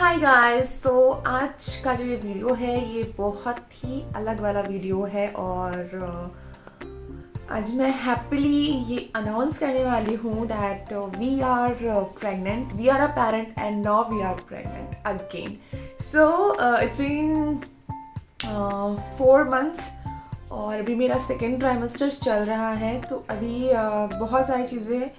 Hi guys. तो आज का जो ये वीडियो है ये बहुत ही अलग वाला वीडियो है और आज मैं हैप्पीली ये अनाउंस करने वाली हूँ that we are pregnant, we are a parent and now we are pregnant again. So it's been 4 months और अभी मेरा सेकेंड ट्राइमेस्टर चल रहा है। तो अभी बहुत सारी चीज़ें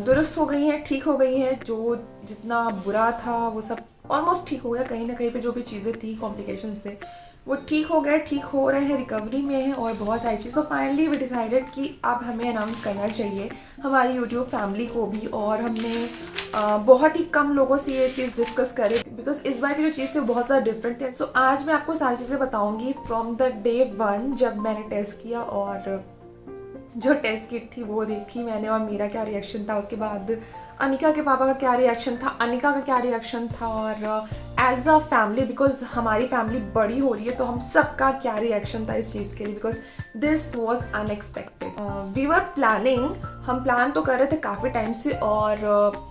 दुरुस्त हो गई हैं, ठीक हो गई हैं। जो जितना बुरा था वो सब ऑलमोस्ट ठीक हो गया। कहीं ना कहीं पे जो भी चीज़ें थी कॉम्प्लिकेशन से वो ठीक हो गए, ठीक हो रहे हैं, रिकवरी में है और बहुत सारी चीज़। तो फाइनली वी डिसाइडेड कि अब हमें अनाउंस करना चाहिए हमारी यूट्यूब फैमिली को भी। और हमने बहुत ही कम लोगों से ये चीज़ डिस्कस करी बिकॉज इस बार की जो चीज़ थी वो बहुत ज़्यादा डिफरेंट थी। सो आज मैं आपको सारी चीज़ें बताऊंगी फ्रॉम द डे 1 जब मैंने टेस्ट किया और जो टेस्ट किट थी वो देखी मैंने और मेरा क्या रिएक्शन था। उसके बाद अनिका के पापा का क्या रिएक्शन था, अनिका का क्या रिएक्शन था और एज अ फैमिली बिकॉज हमारी फैमिली बड़ी हो रही है तो हम सबका क्या रिएक्शन था इस चीज़ के लिए because this was unexpected. We were planning, हम प्लान तो कर रहे थे काफ़ी टाइम से और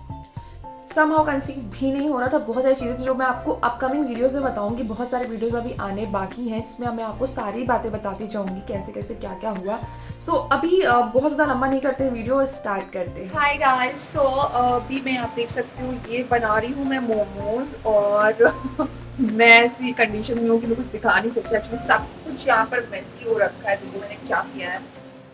समहाउ कंसीव भी नहीं हो रहा था। बहुत सारी चीज़ें थी जो मैं आपको अपकमिंग वीडियोज़ में बताऊंगी। बहुत सारे वीडियोज़ अभी आने बाकी हैं जिसमें मैं आपको सारी बातें बताती जाऊंगी कैसे कैसे क्या क्या हुआ। सो अभी बहुत ज़्यादा लंबा नहीं करते, वीडियो स्टार्ट करते हैं। Hi guys. सो अभी मैं आप देख सकती हूँ ये बना रही हूँ मैं मोमोज और मैं ऐसी कंडीशन में हूँ कि मैं कुछ दिखा नहीं सकती। एक्चुअली सब कुछ यहाँ पर मैसी हो रखा है। देखो मैंने क्या किया है,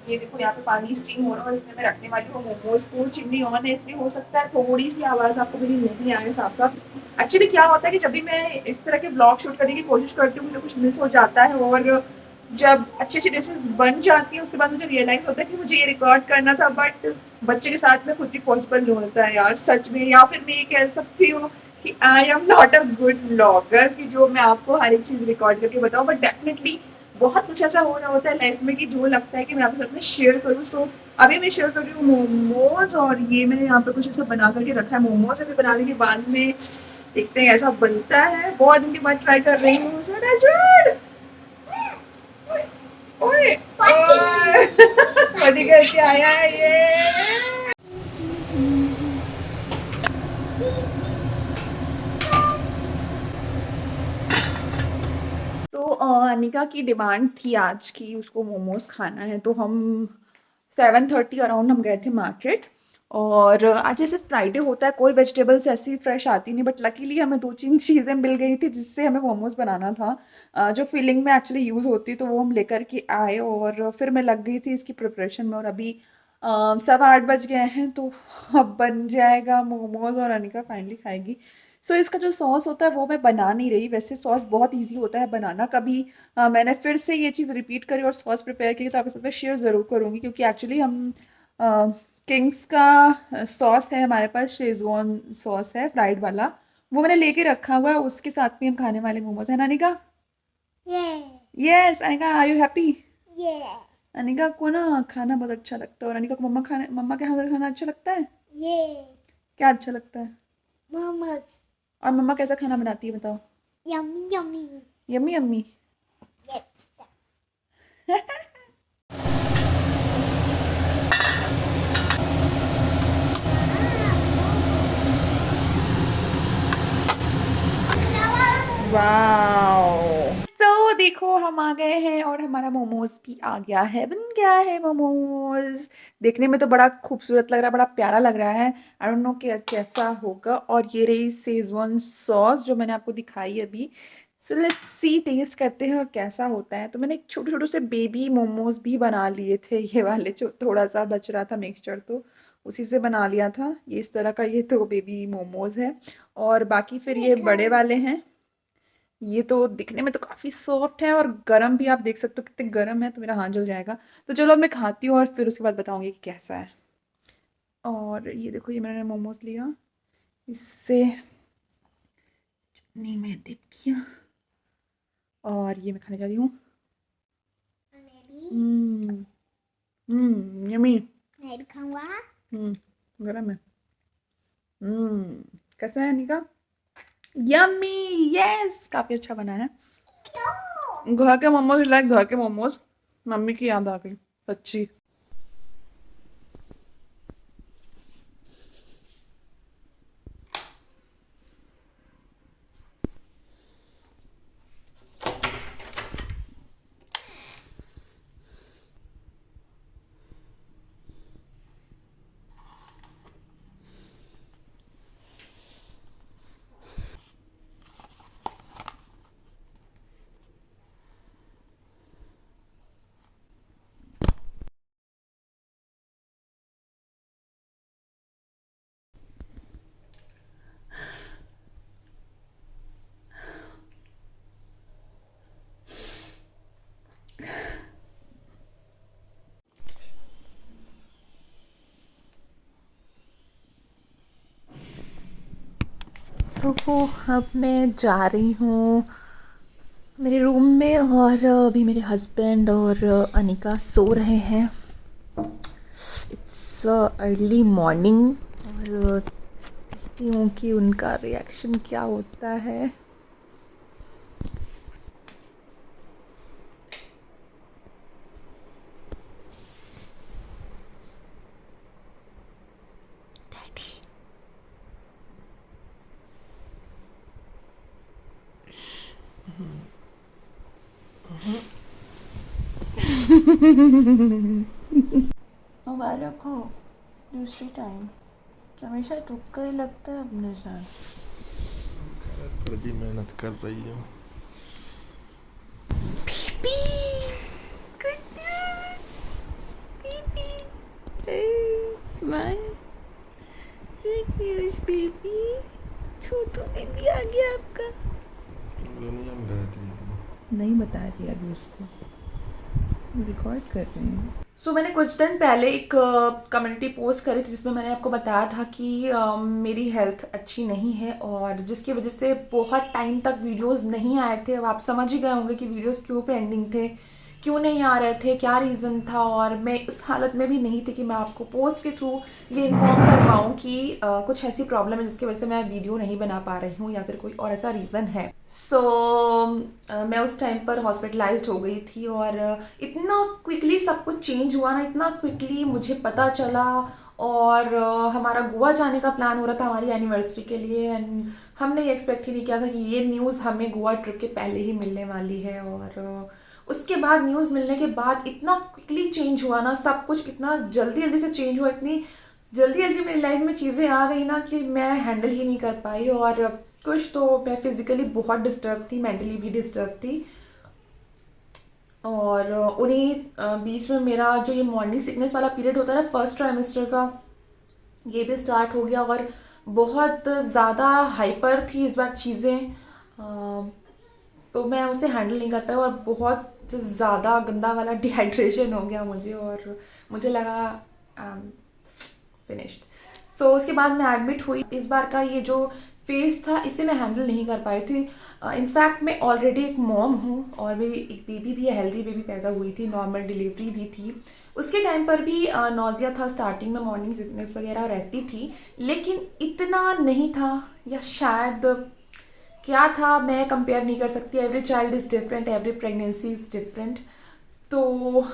ये देखो यहाँ पे पानी स्टीम हो रहा है, इसमें मैं रखने वाली हूँ मोमोज को। चिमनी ऑन है इसलिए हो सकता है थोड़ी सी आवाज़ आपको मेरी नहीं आए साफ साफ। एक्चुअली क्या होता है कि जब भी मैं इस तरह के ब्लॉग शूट करने की कोशिश करती हूँ मुझे कुछ मिस हो जाता है और जब अच्छी अच्छी डिशेज बन जाती है उसके बाद मुझे रियलाइज होता है कि मुझे ये रिकॉर्ड करना था बट बच्चे के साथ में खुद भी पॉसिबल नहीं होता है यार सच में। या फिर मैं ये कह सकती हूँ कि I am not a good blogger कि जो मैं आपको हर एक चीज़ रिकॉर्ड करके बताऊँ। बट डेफिनेटली बहुत कुछ ऐसा हो रहा होता है लाइफ में कि जो लगता है कि मैं आपके साथ में शेयर करूँ। सो अभी मैं शेयर कर रही हूँ मोमोज और ये मैंने यहाँ पे कुछ ऐसा बना करके रखा है। मोमोज अभी बनाने के बाद में देखते हैं ऐसा बनता है। बहुत दिन के बाद ट्राई कर रही हूँ। ओए ओए बड़ी करके आया है ये। तो अनिका की डिमांड थी आज की उसको मोमोज खाना है तो हम 7:30 अराउंड हम गए थे मार्केट। और आज जैसे फ्राइडे होता है कोई वेजिटेबल्स ऐसी फ्रेश आती नहीं बट लकीली हमें 2-3 चीज़ें मिल गई थी जिससे हमें मोमोज बनाना था। जो फिलिंग में एक्चुअली यूज़ होती तो वो हम लेकर के आए और फिर मैं लग गई थी इसकी प्रिपरेशन में। और अभी 7-8 बज गए हैं तो अब बन जाएगा मोमोज और अनिका फाइनली खाएगी। सो इसका जो सॉस होता है वो मैं बना नहीं रही। वैसे सॉस बहुत इजी होता है बनाना। कभी मैंने फिर से ये चीज़ रिपीट करी और सॉस प्रिपेयर की तो आपके साथ में शेयर ज़रूर करूँगी क्योंकि एक्चुअली हम किंग्स का सॉस है हमारे पास, शेजवान सॉस है फ्राइड वाला, वो मैंने लेके रखा हुआ है। उसके साथ में हम खाने वाले मोमोज है ना Anika? Yes Anika, are you happy? Anika को ना खाना बहुत अच्छा लगता है और अनिका को मम्मा के हाथ का खाना अच्छा लगता है। क्या अच्छा लगता है? और मम्मा कैसा खाना बनाती है बताओ? Yummy yummy. वाओ। सो देखो हम आ गए हैं और हमारा मोमोज भी आ गया है, बन गया है मोमोज। देखने में तो बड़ा खूबसूरत लग रहा है, बड़ा प्यारा लग रहा है। आई डोंट नो कि कैसा होगा। और ये रही शेजवान सॉस जो मैंने आपको दिखाई अभी। सो लेट्स सी, टेस्ट करते हैं और कैसा होता है। तो मैंने एक छोटे छोटे से बेबी मोमोज भी बना लिए थे, ये वाले जो थोड़ा सा बच रहा था मिक्सचर तो उसी से बना लिया था। ये इस तरह का ये तो बेबी मोमोज है और बाकी फिर ये बड़े वाले हैं। ये तो दिखने में तो काफ़ी सॉफ्ट है और गरम भी, आप देख सकते हो कितने गरम है, तो मेरा हाथ जल जाएगा। तो चलो अब मैं खाती हूँ और फिर उसके बाद बताऊंगी कि कैसा है। और ये देखो ये मैंने मोमोज लिया, इससे चटनी में डिप किया और ये मैं खाने जा रही हूँ। यम्मी। गरम है। कैसा है निका? यम्मी। यस, काफ़ी अच्छा बना है। घर के मोमोज लाइक घर के मोमोज। मम्मी की याद आ गई सच्ची। सो अब मैं जा रही हूँ मेरे रूम में और अभी मेरे हस्बैंड और अनिका सो रहे हैं। इट्स अर्ली मॉर्निंग और देखती हूँ कि उनका रिएक्शन क्या होता है। मुबारक हो दूसरी टाइम। हमेशा तुक्का ही लगता है अपने साथ। बड़ी मेहनत कर रही हूँ। Baby, good news, baby. Hey, smile. Good news, baby. छोटू बेबी आ गया आपका। नहीं बता दिया अभी उसको, रिकॉर्ड कर रहे हैं। सो मैंने कुछ दिन पहले एक कम्युनिटी पोस्ट करी थी जिसमें मैंने आपको बताया था कि मेरी हेल्थ अच्छी नहीं है और जिसकी वजह से बहुत टाइम तक वीडियोस नहीं आए थे। अब आप समझ ही गए होंगे कि वीडियोस क्यों पेंडिंग थे, क्यों नहीं आ रहे थे, क्या रीज़न था। और मैं इस हालत में भी नहीं थी कि मैं आपको पोस्ट के थ्रू ये इन्फॉर्म कर पाऊँ कि कुछ ऐसी प्रॉब्लम है जिसकी वजह से मैं वीडियो नहीं बना पा रही हूँ या फिर कोई और ऐसा रीज़न है। सो मैं उस टाइम पर हॉस्पिटलाइज्ड हो गई थी और इतना क्विकली सब कुछ चेंज हुआ ना, इतना क्विकली मुझे पता चला। और हमारा गोवा जाने का प्लान हो रहा था हमारी एनिवर्सरी के लिए एंड हमने ये एक्सपेक्ट ही नहीं किया था कि ये न्यूज़ हमें गोवा ट्रिप के पहले ही मिलने वाली है। और उसके बाद न्यूज़ मिलने के बाद इतना क्विकली चेंज हुआ ना, सब कुछ इतना जल्दी जल्दी से चेंज हुआ, इतनी जल्दी जल्दी मेरी लाइफ में चीज़ें आ गई ना कि मैं हैंडल ही नहीं कर पाई। और कुछ तो मैं फिजिकली बहुत डिस्टर्ब थी, मेंटली भी डिस्टर्ब थी। और उन्हीं बीच में मेरा जो ये मॉर्निंग सिकनेस वाला पीरियड होता है ना फर्स्ट ट्राइमेस्टर का, ये भी स्टार्ट हो गया और बहुत ज़्यादा हाइपर थी इस बार चीज़ें। तो मैं उसे हैंडल नहीं कर पाई और बहुत ज़्यादा गंदा वाला डिहाइड्रेशन हो गया मुझे और मुझे लगा फिनिश्ड। सो उसके बाद मैं एडमिट हुई। इस बार का ये जो फेस था इसे मैं हैंडल नहीं कर पाई थी। इनफैक्ट मैं ऑलरेडी एक मॉम हूँ और मेरी एक बेबी भी है, हेल्दी बेबी पैदा हुई थी, नॉर्मल डिलीवरी भी थी। उसके टाइम पर भी नोज़िया था, स्टार्टिंग में मॉर्निंग सिकनेस वगैरह रहती थी, लेकिन इतना नहीं था। या शायद क्या था मैं कंपेयर नहीं कर सकती। Every child is different, every pregnancy is different. तो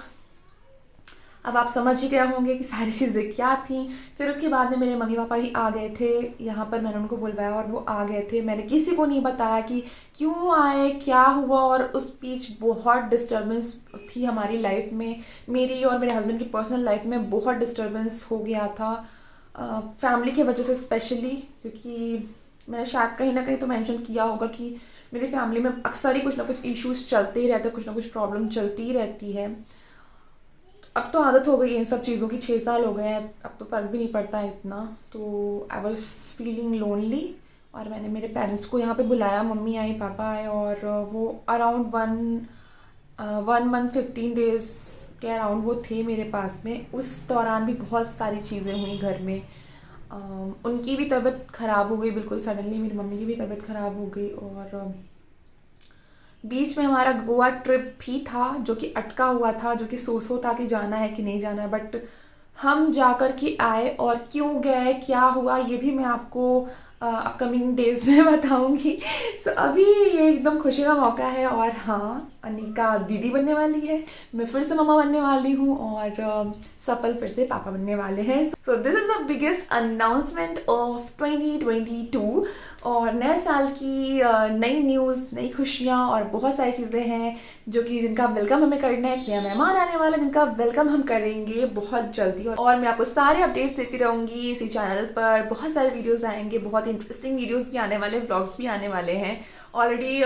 अब आप समझ ही गए होंगे कि सारी चीज़ें क्या थी। फिर उसके बाद में मेरे मम्मी पापा भी आ गए थे यहाँ पर, मैंने उनको बुलवाया और वो आ गए थे। मैंने किसी को नहीं बताया कि क्यों आए, क्या हुआ। और उस बीच बहुत डिस्टर्बेंस थी हमारी लाइफ में, मेरी और मेरे हस्बैंड की पर्सनल लाइफ में बहुत डिस्टर्बेंस हो गया था फैमिली की वजह से स्पेशली। क्योंकि मैंने शायद कहीं ना कहीं तो मेंशन किया होगा कि मेरी फैमिली में अक्सर ही कुछ ना कुछ इश्यूज चलते ही रहते हैं, कुछ ना कुछ प्रॉब्लम चलती ही रहती है। अब तो आदत हो गई है इन सब चीज़ों की, 6 साल हो गए हैं, अब तो फ़र्क भी नहीं पड़ता है इतना। तो आई वॉज फीलिंग लोनली और मैंने मेरे पेरेंट्स को यहाँ पे बुलाया। मम्मी आई, पापा आए और वो अराउंड 1 मंथ 15 डेज़ के अराउंड वो थे मेरे पास में। उस दौरान भी बहुत सारी चीज़ें हुई घर में। उनकी भी तबीयत ख़राब हो गई बिल्कुल सडनली, मेरी मम्मी की भी तबीयत ख़राब हो गई। और बीच में हमारा गोवा ट्रिप भी था जो कि अटका हुआ था, जो कि सो था कि जाना है कि नहीं जाना है। बट हम जाकर के आए और क्यों गए, क्या हुआ, ये भी मैं आपको अपकमिंग डेज में बताऊंगी। सो अभी ये एकदम खुशी का मौका है। और हाँ, अनिका दीदी बनने वाली है, मैं फिर से मम्मा बनने वाली हूँ और सफल फिर से पापा बनने वाले हैं। So this is the biggest announcement of 2022। और नए साल की नई न्यूज़, नई खुशियाँ और बहुत सारी चीज़ें हैं जो कि जिनका वेलकम हमें करना है। नया मेहमान आने वाला है जिनका वेलकम हम करेंगे बहुत जल्दी। और मैं आपको सारे अपडेट्स देती रहूँगी इसी चैनल पर। बहुत सारे वीडियोस आएंगे, बहुत इंटरेस्टिंग वीडियोस भी आने वाले, व्लॉग्स भी आने वाले हैं। ऑलरेडी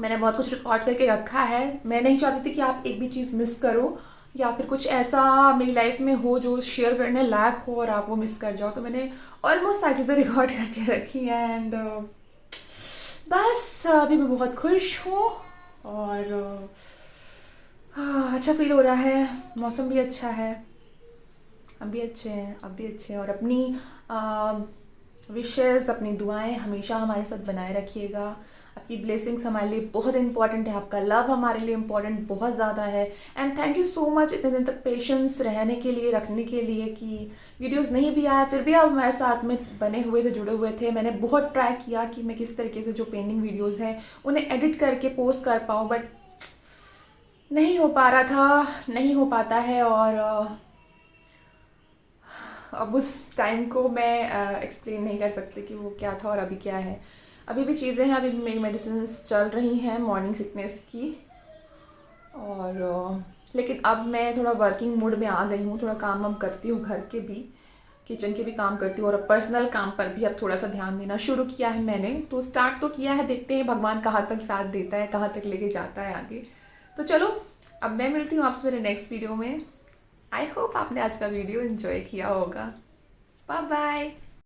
मैंने बहुत कुछ रिकॉर्ड करके रखा है। मैं नहीं चाहती थी कि आप एक भी चीज़ मिस करो या फिर कुछ ऐसा मेरी लाइफ में हो जो शेयर करने लायक हो और आप वो मिस कर जाओ। तो मैंने ऑलमोस्ट सारी चीज़ें रिकॉर्ड करके रखी हैं एंड बस अभी मैं बहुत खुश हूँ और अच्छा फील हो रहा है। मौसम भी अच्छा है, हम भी अच्छे हैं, आप भी अच्छे हैं। और अपनी विशेज़, अपनी दुआएं हमेशा हमारे साथ बनाए रखिएगा। आपकी ब्लेसिंग्स हमारे लिए बहुत इंपॉर्टेंट है, आपका लव हमारे लिए इम्पॉर्टेंट बहुत ज़्यादा है। And thank you so much इतने दिन तक पेशेंस रहने के लिए, रखने के लिए कि वीडियोस नहीं भी आया फिर भी आप हमारे साथ में बने हुए थे, जुड़े हुए थे। मैंने बहुत ट्राई किया कि मैं किस तरीके से जो पेंडिंग वीडियोज़ हैं उन्हें एडिट करके पोस्ट कर पाऊँ, बट नहीं हो पा रहा था, नहीं हो पाता है। और अब उस टाइम को मैं एक्सप्लेन नहीं कर सकती कि वो क्या था और अभी क्या है। अभी भी चीज़ें हैं, अभी भी मेरी मेडिसिन चल रही हैं मॉर्निंग सिकनेस की। और लेकिन अब मैं थोड़ा वर्किंग मूड में आ गई हूँ, थोड़ा काम वाम करती हूँ, घर के भी, किचन के भी काम करती हूँ और पर्सनल काम पर भी अब थोड़ा सा ध्यान देना शुरू किया है मैंने। तो स्टार्ट तो किया है, देखते हैं भगवान कहाँ तक साथ देता है, कहाँ तक लेके जाता है आगे। तो चलो अब मैं मिलती हूँ आपसे मेरे नेक्स्ट वीडियो में। आई होप आपने आज का वीडियो एंजॉय किया होगा। Bye bye.